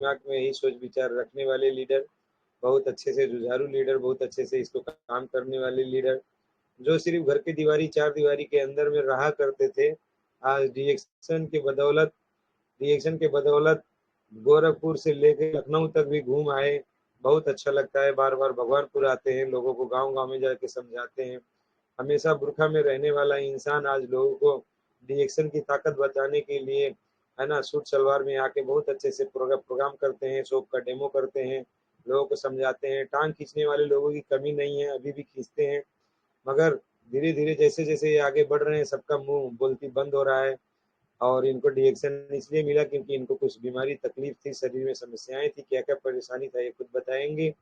दिमाग में यही सोच विचार रखने वाले लीडर, बहुत अच्छे से जुझारू लीडर, बहुत अच्छे से इसको काम करने वाले लीडर, जो सिर्फ घर की दीवारी चार दीवारी के अंदर में रहा करते थे, आज रिएक्शन के बदौलत गोरखपुर से लेकर लखनऊ तक भी घूम आए। बहुत अच्छा लगता है, बार बार भगवानपुर आते हैं, लोगों को गांव गांव में जाके समझाते हैं। हमेशा बुरखा में रहने वाला इंसान आज लोगों को रिएक्शन की ताकत बताने के लिए, है ना, सूट सलवार में आके बहुत अच्छे से प्रोग्राम करते हैं, शॉप का डेमो करते हैं, लोगों को समझाते हैं। टांग खींचने वाले लोगों की कमी नहीं है, अभी भी खींचते हैं, मगर धीरे धीरे जैसे जैसे ये आगे बढ़ रहे हैं, सबका मुंह बोलती बंद हो रहा है। और इनको डिएक्शन इसलिए मिला क्योंकि इनको कुछ बीमारी तकलीफ थी, शरीर में समस्याएं थी, क्या क्या परेशानी था ये खुद बताएंगे,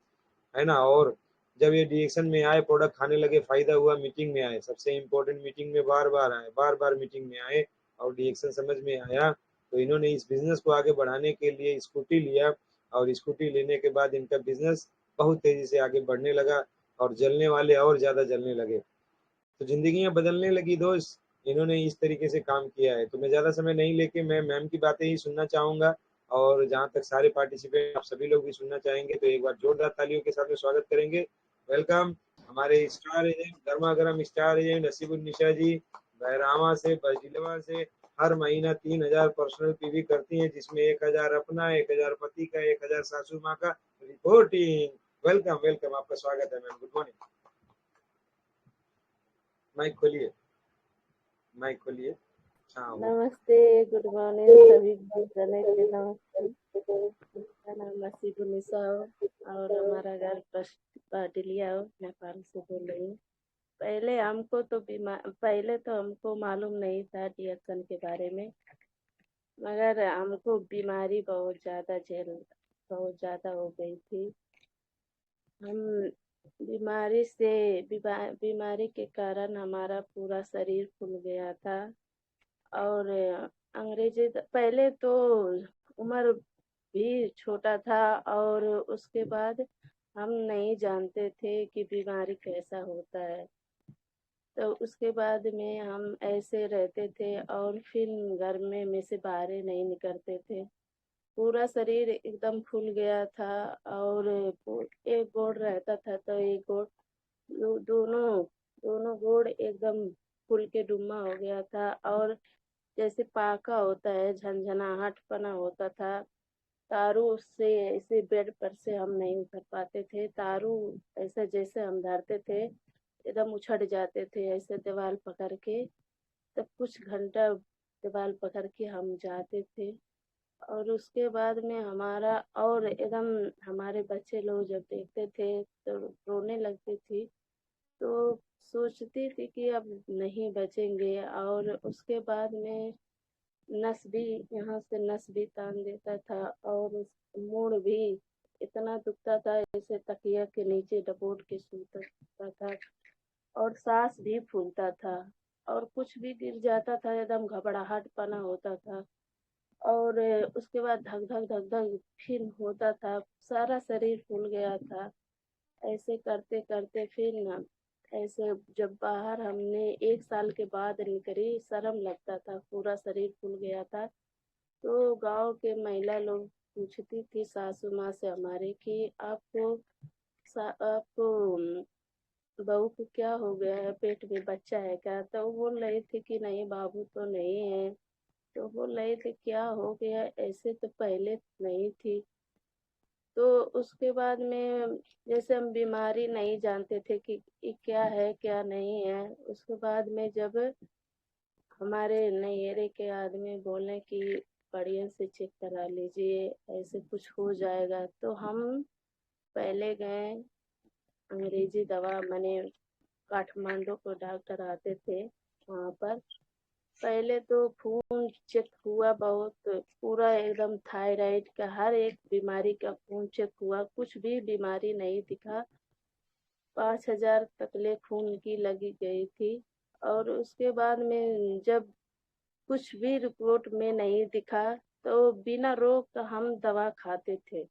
है ना। और जब ये डिएक्शन में आए, प्रोडक्ट खाने लगे, फायदा हुआ, मीटिंग में आए, सबसे इम्पोर्टेंट मीटिंग में बार बार आए, बार बार मीटिंग में आए, और डिएक्शन समझ में आया, तो इन्होंने इस बिजनेस को आगे बढ़ाने के लिए स्कूटी लिया। और स्कूटी लेने के बाद इनका बिजनेस बहुत तेजी से आगे बढ़ने लगा, और जलने वाले और ज्यादा जलने लगे, तो जिंदगियां बदलने लगी दोस्त। इन्होंने इस तरीके से काम किया है। तो मैं ज़्यादा समय नहीं लेके मैं मैम की बातें ही सुनना चाहूँगा, और जहाँ तक सारे पार्टिसिपेंट आप सभी लोग भी सुनना चाहेंगे, तो एक बार जोरदार तालियों के साथ में स्वागत करेंगे। वेलकम हमारे स्टार एजेंट, गर्मा गर्म स्टार एजेंट हसीबुन्निशा जी, बहरामा से, बजडिलवा से। हर महीना 3,000 पर्सनल पीवी करती हैं, जिसमें 1,000 अपना, 1,000 पति का, 1,000 सासू माँ का। रिपोर्टिंग। वेलकम वेलकम, आपका स्वागत है मैम, गुड मॉर्निंग। माइक खोलिए, माइक खोलिए। हाँ वो नमस्ते, गुड मॉर्निंग सभी जने के। नमस्ते, मेरा नाम हसीबुन्निशा और हमारा घर पाटिलिया नेपाल से बोल रही हूँ। पहले तो हमको मालूम नहीं था डिएक्शन के बारे में, मगर हमको बीमारी बहुत ज्यादा हो गई थी। हम बीमारी के कारण हमारा पूरा शरीर फूल गया था। और पहले तो उम्र भी छोटा था, और उसके बाद हम नहीं जानते थे कि बीमारी कैसा होता है। तो उसके बाद में हम ऐसे रहते थे, और फिर घर में से बाहर नहीं निकलते थे। पूरा शरीर एकदम फूल गया था, और एक गोड़ रहता था तो एक गोड़ दोनों दोनों गोड़ एकदम फूल के डुम्मा हो गया था। और जैसे पाका होता है, झंझनाहट पना होता था। तारू से ऐसे बेड पर से हम नहीं उतर पाते थे। तारू ऐसे जैसे हम धरते थे, एकदम उछट जाते थे ऐसे दीवार पकड़ के। तब कुछ घंटा दीवार पकड़ के हम जाते थे। और उसके बाद में हमारे बच्चे लोग जब देखते थे तो रोने लगती थी। तो सोचती थी कि अब नहीं बचेंगे। और उसके बाद में नस भी यहाँ से नस भी तान देता था, और मूड भी इतना दुखता था, जैसे तकिया के नीचे डपोट के सोता था। और सांस भी फूलता था, और कुछ भी गिर जाता था एकदम घबराहट पना होता था। और उसके बाद धक धक धक धक फिर होता था, सारा शरीर फूल गया था। ऐसे करते करते फिर ना, ऐसे जब बाहर हमने 1 साल के बाद निकली, शर्म लगता था, पूरा शरीर फूल गया था। तो गांव के महिला लोग पूछती थी सासू माँ से हमारे कि आपको बहू को क्या हो गया है, पेट में बच्चा है क्या? तो वो बोल रही थी कि नहीं, बाबू तो नहीं है। तो बोल रहे थे क्या हो गया, ऐसे तो पहले नहीं थी। तो उसके बाद में जैसे हम बीमारी नहीं जानते थे कि ये क्या है क्या नहीं है। उसके बाद में जब हमारे नैहरे के आदमी बोले कि बढ़िया से चेक करा लीजिए, ऐसे कुछ हो जाएगा, तो हम पहले गए अंग्रेजी दवा, मैंने काठमांडू को डॉक्टर आते थे वहाँ पर। पहले तो खून चेक हुआ, बहुत पूरा एकदम थायराइड का हर एक बीमारी का खून चेक हुआ, कुछ भी बीमारी नहीं दिखा। 5,000 तकले खून की लगी गई थी। और उसके बाद में जब कुछ भी रिपोर्ट में नहीं दिखा, तो बिना रोग का हम दवा खाते थे।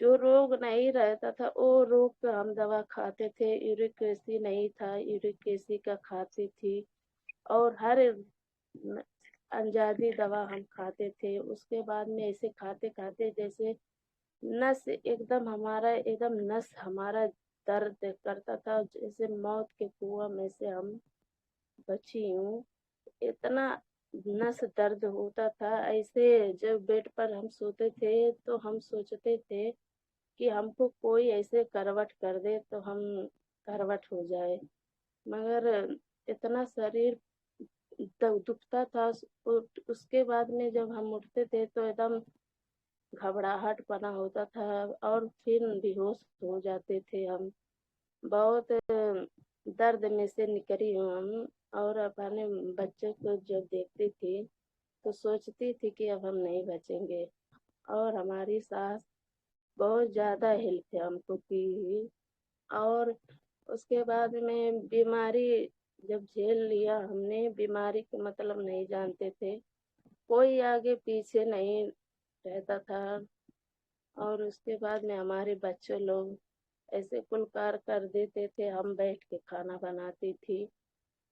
जो रोग नहीं रहता था वो रोग का हम दवा खाते थे। यूरिक एसिड नहीं था, यूरिक एसिड का खाती थी। और अंजादी दवा हम खाते थे। उसके बाद में ऐसे खाते खाते जैसे नस एकदम हमारा एकदम नस हमारा दर्द करता था, जैसे मौत के कुआं में से हम बची हूँ। इतना नस दर्द होता था। ऐसे जब बेड पर हम सोते थे तो हम सोचते थे कि हमको कोई ऐसे करवट कर दे तो हम करवट हो जाए, मगर इतना शरीर दुखता था। उसके बाद में जब हम उठते थे तो एकदम घबराहट बना होता था और फिर बेहोश हो जाते थे हम। बहुत दर्द में से निकली हूँ हम। और अपने बच्चे को जब देखती थी तो सोचती थी कि अब हम नहीं बचेंगे। और हमारी सास बहुत ज्यादा हेल्प है हमको की। और उसके बाद में बीमारी जब झेल लिया हमने, बीमारी का मतलब नहीं जानते थे, कोई आगे पीछे नहीं रहता था। और उसके बाद में हमारे बच्चे लोग ऐसे कुलकार कर देते थे, हम बैठ के खाना बनाती थी।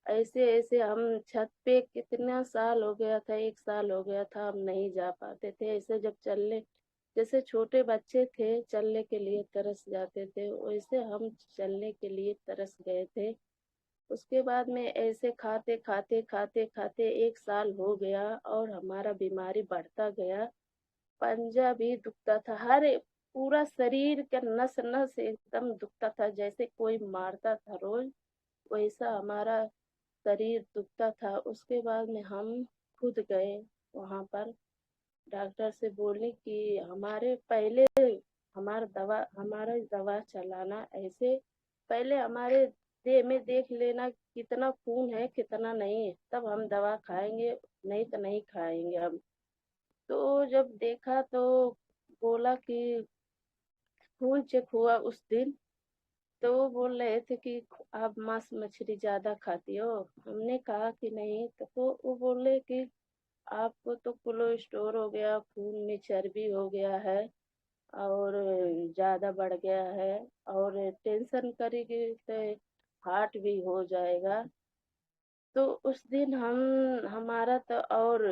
ऐसे ऐसे हम छत पे कितना साल हो गया था, 1 साल हो गया था, हम नहीं जा पाते थे। ऐसे जब चलने जैसे छोटे बच्चे थे चलने के लिए तरस जाते थे, वैसे हम चलने के लिए तरस गए थे। उसके बाद में ऐसे खाते खाते खाते खाते 1 साल हो गया और हमारा बीमारी बढ़ता गया। पंजा भी दुखता था, हर पूरा शरीर का नस नस एकदम दुखता था, जैसे कोई मारता था रोज, वैसा हमारा शरीर दुखता था। उसके बाद में हम खुद गए वहां पर, डॉक्टर से बोले कि हमारा दवा चलाना ऐसे, पहले हमारे देह में देख लेना कितना खून है कितना नहीं है, तब हम दवा खाएंगे, नहीं तो नहीं खाएंगे हम। तो जब देखा तो बोला कि खून चेक हुआ उस दिन, तो वो बोल रहे थे कि आप मांस मछली ज्यादा खाती हो। हमने कहा कि नहीं, तो वो बोले कि आपको तो कोलेस्ट्रॉल हो गया, खून में चर्बी हो गया है और ज्यादा बढ़ गया है, और टेंशन करेगी तो हार्ट भी हो जाएगा। तो उस दिन हमारा तो और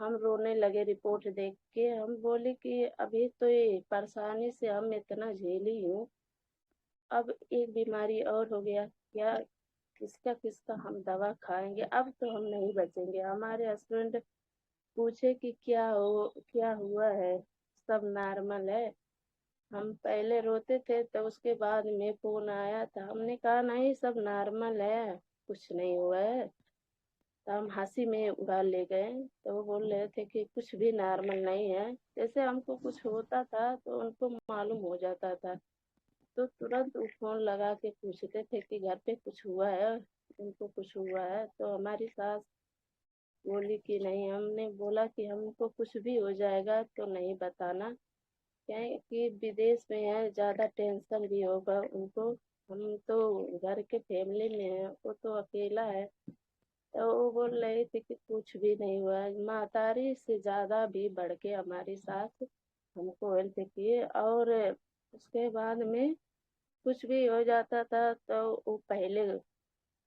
हम रोने लगे रिपोर्ट देख के। हम बोले कि अभी तो ये परेशानी से हम इतना झेली हूँ, अब एक बीमारी और हो गया क्या, किसका किसका हम दवा खाएंगे, अब तो हम नहीं बचेंगे। हमारे हस्बैंड पूछे कि क्या हुआ है, सब नॉर्मल है। हम पहले रोते थे तो उसके बाद में फोन आया था, हमने कहा नहीं सब नॉर्मल है, कुछ नहीं हुआ है। तो हम हंसी में उड़ा ले गए। तो वो बोल रहे थे कि कुछ भी नॉर्मल नहीं है। जैसे हमको कुछ होता था तो उनको मालूम हो जाता था, तो तुरंत वो फोन लगा के पूछते थे कि घर पे कुछ हुआ है, उनको कुछ हुआ है। तो हमारी सास बोली कि नहीं, हमने बोला कि हमको कुछ भी हो जाएगा तो नहीं बताना, क्या है कि विदेश में है, ज्यादा टेंशन भी होगा उनको, हम तो घर के फैमिली में है, वो तो अकेला है। तो वो बोल रहे थे कि कुछ भी नहीं हुआ है। महतारी से ज्यादा भी बढ़ के हमारी सास हमको हेल्प की। और उसके बाद में कुछ भी हो जाता था तो वो पहले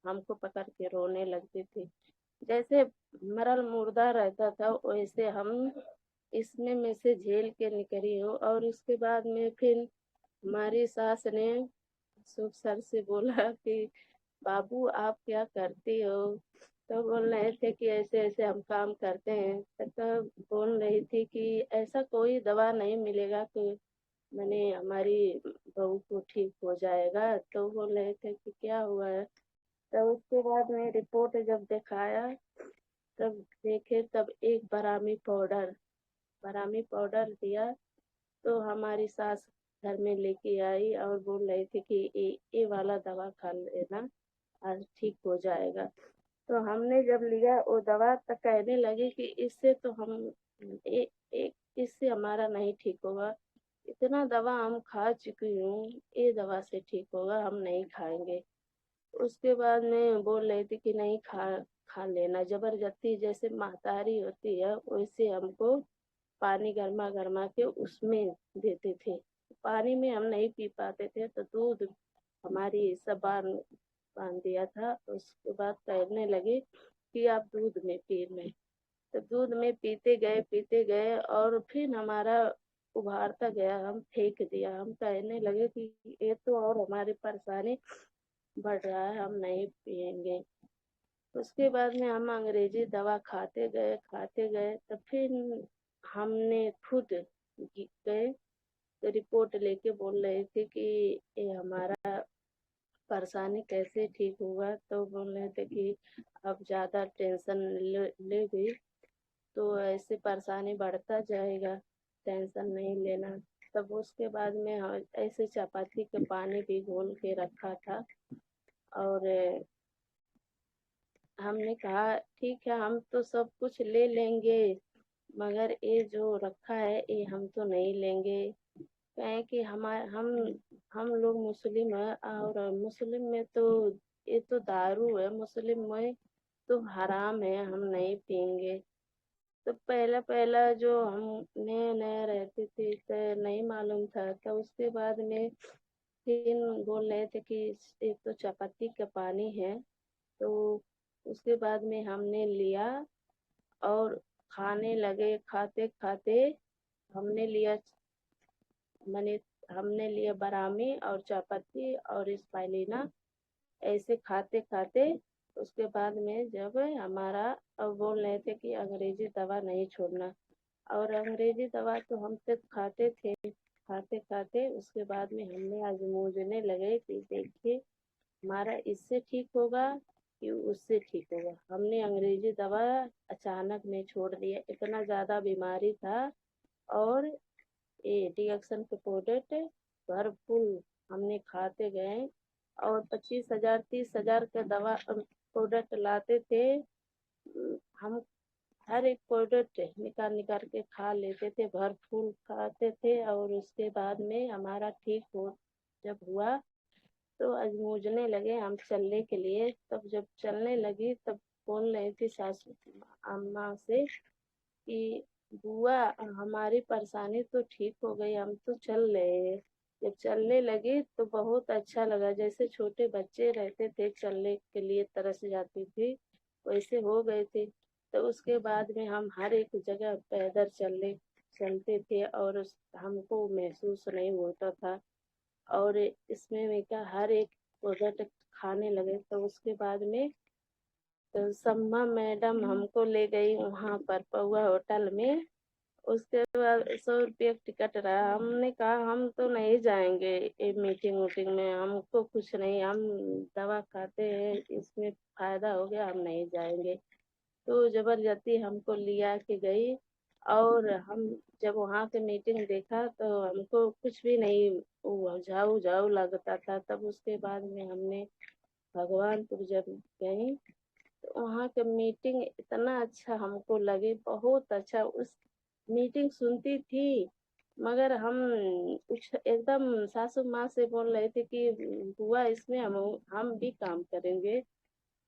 हमको पकड़ के रोने लगती थी, जैसे मरल मुर्दा रहता था वैसे हम इसमें में से झेल के निकली हूँ। और उसके बाद में फिर हमारी सास ने सुख सर से बोला कि बाबू आप क्या करती हो। तो बोल रहे थे कि ऐसे ऐसे हम काम करते हैं। तो बोल रही थी कि ऐसा कोई दवा नहीं मिलेगा कि मैंने हमारी बहू को ठीक हो जाएगा। तो बोल रहे थे कि क्या हुआ है। तो उसके बाद में रिपोर्ट जब दिखाया तब देखे, तब एक बरामी पाउडर दिया। तो हमारी सास घर में लेके आई और बोल रही थी कि ये वाला दवा खा लेना और ठीक हो जाएगा। तो हमने जब लिया वो दवा तो कहने लगी कि इससे तो हम इससे हमारा नहीं ठीक होगा, इतना दवा हम खा चुकी हूँ, ये दवा से ठीक होगा, हम नहीं खाएंगे। उसके बाद में बोल रही थी कि नहीं, खा खा लेना जबरदस्ती, जैसे महतारी होती है वैसे हमको पानी गर्मा गर्मा के उसमें देते थे। पानी में हम नहीं पी पाते थे तो दूध हमारी सब बांध दिया था। उसके बाद कहने लगे कि आप दूध में पी लें। तो दूध में पीते गए और फिर हमारा उभारता गया, हम फेंक दिया। हम कहने लगे कि ये तो और हमारी परेशानी बढ़ रहा है, हम नहीं पिएंगे। उसके बाद में हम अंग्रेजी दवा खाते गए। तो फिर हमने खुद गए तो रिपोर्ट लेके बोल रहे थे कि ये हमारा परेशानी कैसे ठीक होगा। तो बोल रहे थे कि अब ज्यादा टेंशन ले गई तो ऐसे परेशानी बढ़ता जाएगा, टेंशन नहीं लेना। तब उसके बाद में ऐसे चपाती के पानी भी घोल के रखा था और हमने कहा ठीक है, हम तो सब कुछ ले लेंगे मगर ये जो रखा है ये हम तो नहीं लेंगे। कहें कि हम लोग मुस्लिम है और मुस्लिम में तो ये तो दारू है, मुस्लिम में तो हराम है, हम नहीं पियेंगे। तो पहला पहला जो हम नए नए रहते थे तो नहीं मालूम था। तो उसके बाद में फिर बोल रहे थे कि ये तो चपाती का पानी है। तो उसके बाद में हमने लिया और खाने लगे। खाते खाते हमने लिया मैंने हमने लिया बरामी और चापाती और स्पाइलिना। ऐसे खाते खाते उसके बाद में जब हमारा अब बोल रहे थे कि अंग्रेजी दवा नहीं छोड़ना, और अंग्रेजी दवा तो हम तक खाते थे। खाते खाते उसके बाद में हमने आजमूझने लगे कि देखिए हमारा इससे ठीक होगा कि उससे ठीक होगा। हमने अंग्रेजी दवा अचानक में छोड़ दिया, इतना ज्यादा बीमारी था। और ये डिएक्शन के प्रोडक्ट भरपूर हमने खाते गए और 25,000 30,000 का दवा प्रोडक्ट लाते थे। हम हर एक प्रोडक्ट निकाल निकाल के खा लेते थे, भरपूर खाते थे। और उसके बाद में हमारा ठीक हो जब हुआ तो अजमूझने लगे हम चलने के लिए। तब जब चलने लगी तब बोल रही थी सासू अम्मा से कि बुआ हमारी परेशानी तो ठीक हो गई, हम तो चल रहे हैं। जब चलने लगी तो बहुत अच्छा लगा, जैसे छोटे बच्चे रहते थे चलने के लिए तरस जाती थी वैसे हो गए थे। तो उसके बाद में हम हर एक जगह पैदल चलते थे और हमको महसूस नहीं होता था। और इसमें मैं क्या हर एक प्रोडक्ट खाने लगे। तो उसके बाद में तो सम्मा मैडम हमको ले गई वहाँ पर पौआ होटल में। उसके बाद 100 रुपये टिकट रहा। हमने कहा हम तो नहीं जाएंगे ये मीटिंग वूटिंग में, हमको कुछ नहीं, हम दवा खाते हैं इसमें फायदा हो गया, हम नहीं जाएंगे। तो जबरदस्ती हमको लिया के गई। और हम जब वहाँ पे मीटिंग देखा तो हमको कुछ भी नहीं, वो झाऊ झाऊ लगता था। तब उसके बाद में हमने भगवानपुर जब गई तो वहाँ का मीटिंग इतना अच्छा हमको लगे, बहुत अच्छा। उस मीटिंग सुनती थी मगर हम कुछ एकदम सासू माँ से बोल रहे थे कि बुआ इसमें हम भी काम करेंगे।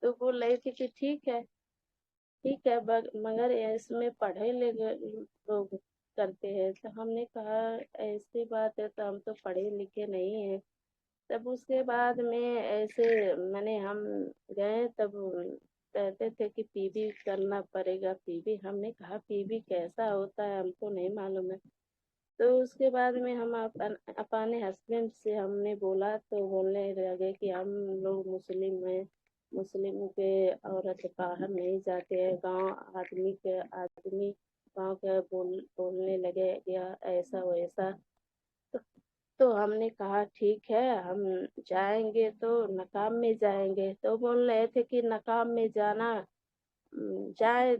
तो बोल रहे थे कि ठीक है मगर इसमें पढ़े लोग करते हैं। तो हमने कहा ऐसी बात है तो हम तो पढ़े लिखे नहीं है। तब उसके बाद में ऐसे मैंने हम गए तब कहते थे कि पीबी करना पड़ेगा। पीबी हमने कहा पीबी कैसा होता है हमको नहीं मालूम है। तो उसके बाद में हम अपने हस्बैंड से हमने बोला तो बोलने लगे कि हम लोग मुस्लिम हैं, मुस्लिम के औरत बाहर नहीं जाते हैं, आदमी गांव के बोलने लगे या ऐसा वैसा। तो, तो हमने कहा ठीक है हम जाएंगे तो नकाब में जाएंगे। तो बोल रहे थे कि नकाब में जाना जाए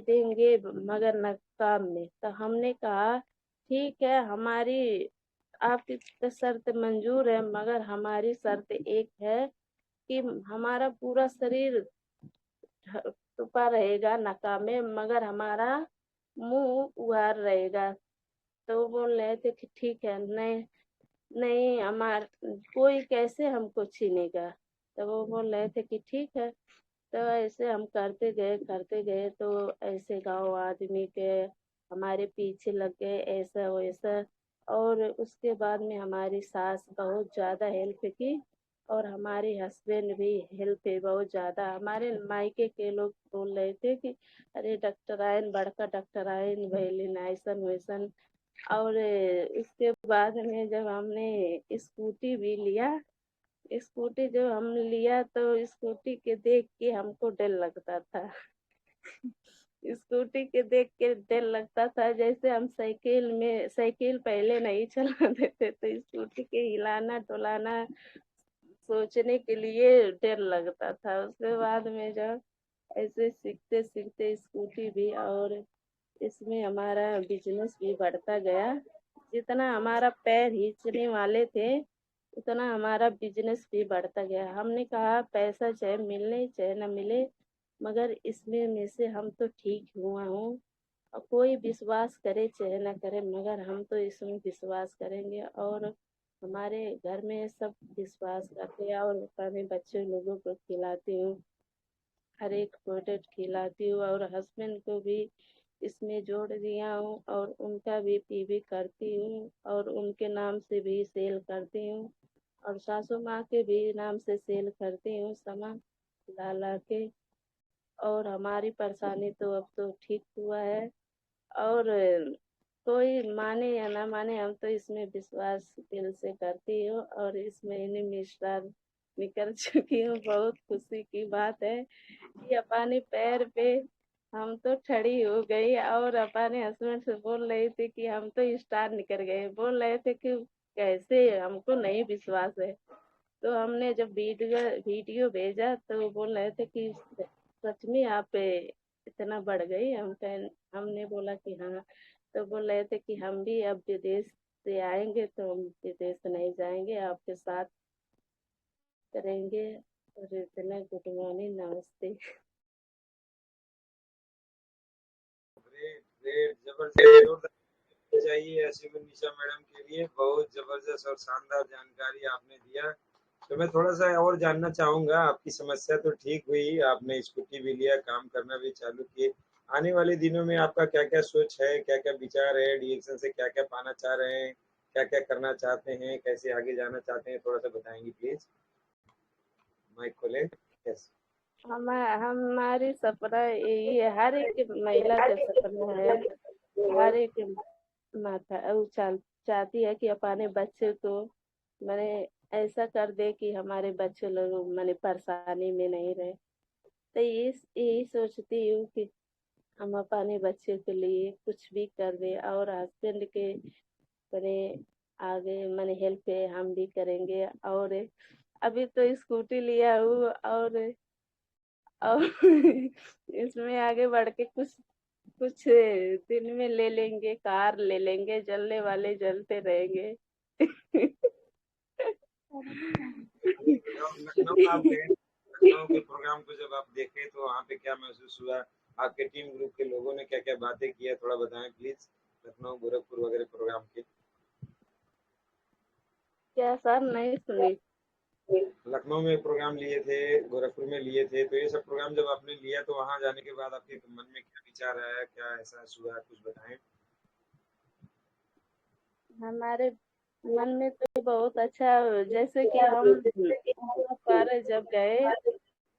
देंगे मगर नकाब में। तो हमने कहा ठीक है हमारी आपकी तो शर्त मंजूर है मगर हमारी शर्त एक है कि हमारा पूरा शरीर छुपा रहेगा नकाब में मगर हमारा मुंह उघार रहेगा। तो बोल रहे थे कि ठीक है, नहीं नहीं हमार कोई कैसे हमको छीनेगा। तो वो बोल रहे थे कि ठीक है। तो ऐसे हम करते गए तो ऐसे गांव आदमी के हमारे पीछे लग गए ऐसा वैसा। और उसके बाद में हमारी सास बहुत ज्यादा हेल्प की और हमारे हस्बैंड भी हेल्प है बहुत ज्यादा। हमारे मायके के लोग बोल रहे थे कि अरे डॉक्टर आयन बड़का डॉक्टर आयन भैलिन ऐसन वैसन। और उसके बाद में जब हमने स्कूटी भी लिया, स्कूटी जब हम लिया तो स्कूटी के देख के हमको डर लगता था। स्कूटी के देख के डर लगता था, जैसे हम साइकिल पहले नहीं चलाते थे तो स्कूटी के हिलाना डुलाना सोचने के लिए डर लगता था। उसके बाद में जब ऐसे सीखते सीखते स्कूटी भी, और इसमें हमारा बिजनेस भी बढ़ता गया। जितना हमारा पैर खींचने वाले थे उतना हमारा बिजनेस भी बढ़ता गया। हमने कहा पैसा चाहे मिले चाहे न मिले, मगर इसमें में से हम तो ठीक हुआ हूँ। और कोई विश्वास करे चाहे न करे, मगर हम तो इसमें विश्वास करेंगे। और हमारे घर में सब विश्वास करते हैं। और अपने बच्चे लोगों को खिलाती हूँ, हर एक प्रोडक्ट खिलाती हूँ। और हस्बैंड को भी इसमें जोड़ दिया हूँ और उनका भी पीवी करती हूँ और उनके नाम से भी सेल करती हूँ। और सासू माँ के भी नाम से सेल करती हूँ सामान ला ला के। और हमारी परेशानी तो अब तो ठीक हुआ है। और कोई माने या ना माने, हम तो इसमें विश्वास दिल से करती हूँ और इस महीने में स्टार निकल चुकी हूँ। बहुत खुशी की बात है कि अपने पैर पे हम तो खड़ी हो गई। और अपने हस्बैंड से बोल रही थी कि हम तो स्टार निकल गए। बोल रहे थे कि कैसे, हमको नहीं विश्वास है। तो हमने जब वीडियो भेजा तो वो बोल रहे थे कि सच में आप इतना बढ़ गई। हमने बोला कि हाँ। तो बोल रहे थे कि हम भी अब विदेश से आएंगे तो हम विदेश नहीं जाएंगे, आपके साथ करेंगे। और इतना गुड मॉर्निंग, नमस्ते। ग्रेट ग्रेट, जबरदस्त, जोरदार चाहिए ऐसी निशा मैडम के लिए। बहुत जबरदस्त और शानदार जानकारी आपने दिया। तो मैं थोड़ा सा और जानना चाहूंगा, आपकी समस्या तो ठीक हुई, आपने स्कूटी भी लिया, काम करना भी चालू किए। आने वाले दिनों में आपका क्या क्या सोच है, क्या क्या विचार है, डीएक्शन से क्या क्या पाना चाह रहे हैं, क्या क्या करना चाहते हैं, कैसे आगे जाना चाहते हैं, थोड़ा सा बताएंगे प्लीज। माइक खोले। यस। हमारी सपना यही है, हर एक महिला का सपना है। हर एक माता वो चाहती है कि अपने बच्चे को मैंने ऐसा कर दे कि हमारे बच्चे लोग मैंने परेशानी में नहीं रहे। तो यही सोचती हूँ कि हम अपने बच्चे के लिए कुछ भी कर दे। और हस्बैंड के मैंने आगे मैंने हेल्प है हम भी करेंगे। और अभी तो स्कूटी लिया हूँ और इसमें आगे बढ़ के कुछ कुछ दिन में ले लेंगे, कार ले लेंगे, जलने वाले जलते रहेंगे। लखनऊ आप गए, लखनऊ के प्रोग्राम को जब आप देखे तो वहाँ पे क्या महसूस हुआ, आपके टीम ग्रुप के लोगों ने क्या क्या बातें की है, थोड़ा बताएं प्लीज। लखनऊ गोरखपुर वगैरह प्रोग्राम के। क्या सर, नहीं सुनी। लखनऊ में प्रोग्राम लिए थे, गोरखपुर में लिए थे, तो ये सब प्रोग्राम जब आपने लिया तो वहां जाने के बाद आपके मन में क्या विचार आया, क्या एहसास हुआ, कुछ बताएं। हमारे मन में तो बहुत अच्छा, जैसे कि हम वहाँ पर जब गए,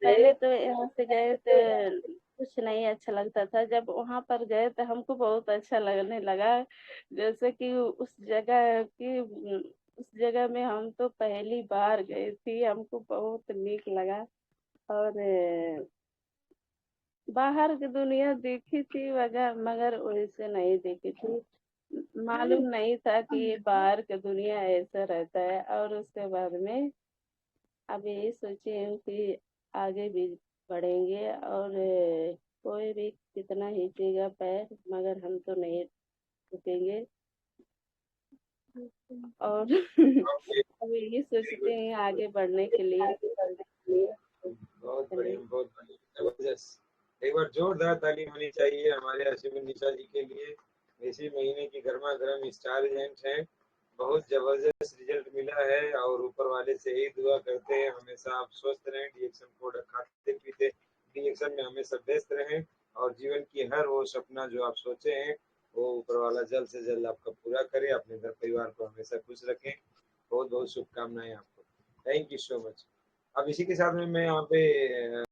पहले तो यहाँ से गए तो कुछ नहीं अच्छा लगता था। जब वहां पर गए तो हमको बहुत अच्छा लगने लगा। जैसे कि उस जगह में हम तो पहली बार गए थी, हमको बहुत नीक लगा। और बाहर की दुनिया देखी थी मगर वैसे नहीं देखी थी। मालूम नहीं था कि ये बाहर की दुनिया ऐसा रहता है। और उसके बाद में अब यही सोचे हूँ कि आगे भी बढ़ेंगे। और कोई भी कितना खींचेगा पैर, मगर हम तो नहीं रुकेंगे। और अब यही सोचते हैं आगे बढ़ने के लिए। बहुत बढ़िया, बहुत बढ़िया, जबरदस्त। एक बार जोरदार ताली होनी चाहिए हमारे अश्विन निशा जी के लिए। इसी महीने की गर्मा गर्म स्टार एजेंट हैं। बहुत जबरदस्त रिजल्ट मिला है और ऊपर वाले से यही दुआ करते हैं हमेशा आप स्वस्थ रहें, डीएक्शन कोड खाते पीते डीएक्शन में हमेशा व्यस्त रहें और जीवन की हर वो सपना जो आप सोचे हैं वो ऊपर वाला जल्द से जल्द आपका पूरा करे, अपने घर परिवार को हमेशा खुश रखें। बहुत बहुत शुभकामनाएं आपको। Thank you so much. अब इसी के साथ में मैं यहाँ पे